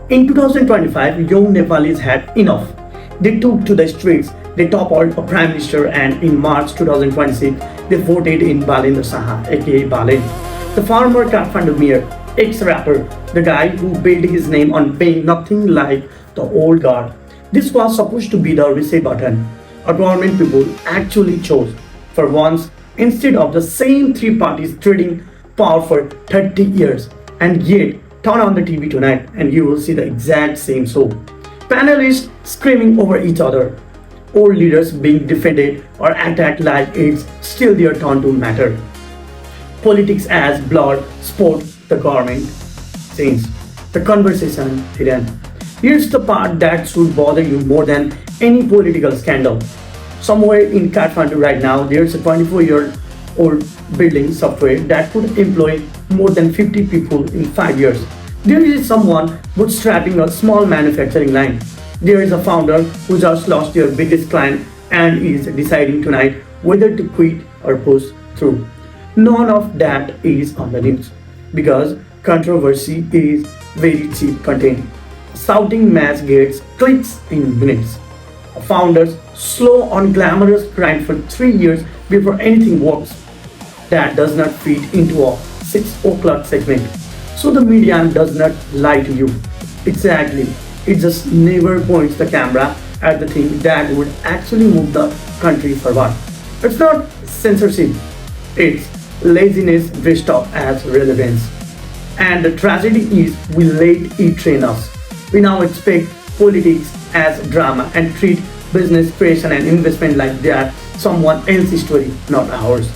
In 2025, young Nepalis had enough. They took to the streets, they toppled a prime minister, and in March 2026, they voted in Balendra Saha, aka Balen, the former Kathmandu mayor, ex-rapper, the guy who built his name on being nothing like the old guard. This was supposed to be the reset button. A government people actually chose, for once, instead of the same three parties trading power for 30 years. And yet, turn on the TV tonight and you will see the exact same show. Panelists screaming over each other, old leaders being defended or attacked like it's still their turn to matter. Politics as blood, sport, the government change. The conversation hidden. Here's the part that should bother you more than any political scandal. Somewhere in Kathmandu right now, there's a 24-year-old building software that could employ more than 50 people in 5 years. There is someone bootstrapping a small manufacturing line. There is a founder who just lost their biggest client and is deciding tonight whether to quit or push through. None of that is on the news because controversy is very cheap content. Shouting match gets clicks in minutes. Founders slow on glamorous grind for 3 years before anything works. That does not fit into a 6 o'clock segment. So the media does not lie to you. Exactly. It just never points the camera at the thing that would actually move the country forward. It's not censorship. It's laziness dressed up as relevance. And the tragedy is we let it train us. We now expect politics as drama and treat business creation and investment like that someone else's story, not ours.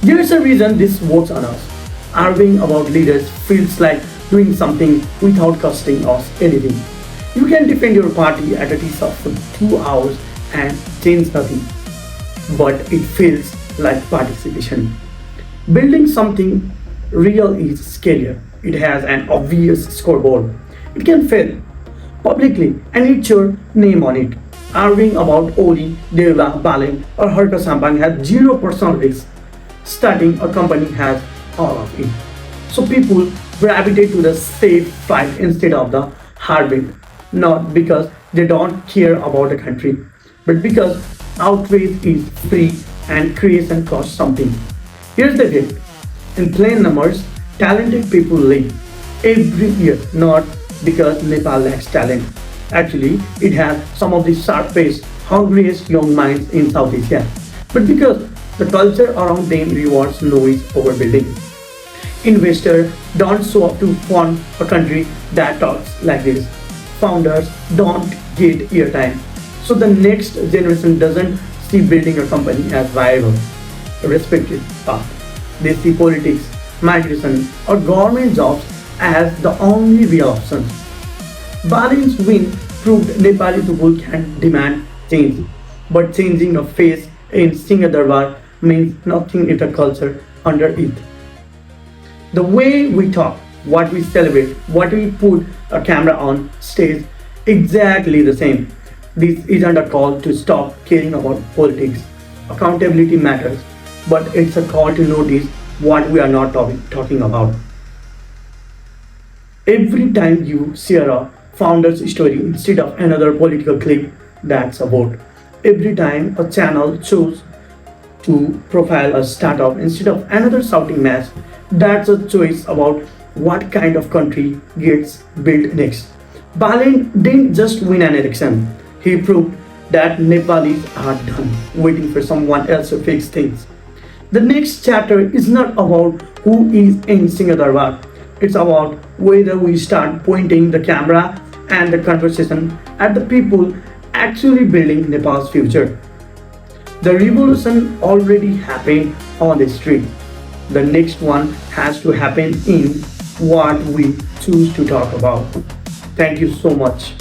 There is a reason this works on us. Arguing about leaders feels like doing something without costing us anything. You can defend your party at a tea shop for 2 hours and change nothing. But it feels like participation. Building something real is scarier. It has an obvious scoreboard. It can fail publicly and it's your name on it. Arguing about Oli, Devla, Balen or Harka Sampang has 0% risk. Starting a company has all of it. So people gravitate to the safe fight instead of the hard bit. Not because they don't care about the country, but because outrage is free and creation costs something. Here's the hit. In plain numbers, talented people leave every year, not because Nepal lacks talent. Actually, it has some of the sharpest, hungriest young minds in South Asia. But because the culture around them rewards noise over building. Investors don't show up to fund a country that talks like this. Founders don't get airtime. So the next generation doesn't see building a company as viable, a respected path. They see politics, migration, or government jobs as the only real option. Balin's win proved Nepali people can demand change, but changing a face in Singadarbar means nothing if the culture under it. The way we talk, what we celebrate, what we put a camera on stays exactly the same. This isn't a call to stop caring about politics. Accountability matters, but it's a call to notice what we are not talking about. Every time you share a founder's story instead of another political clip, that's a vote. Every time a channel chose to profile a startup instead of another shouting match, that's a choice about what kind of country gets built next. Balen didn't just win an election, he proved that Nepalis are done waiting for someone else to fix things. The next chapter is not about who is in Singadarbar. It's about whether we start pointing the camera and the conversation at the people actually building Nepal's future. The revolution already happened on the street. The next one has to happen in what we choose to talk about. Thank you so much.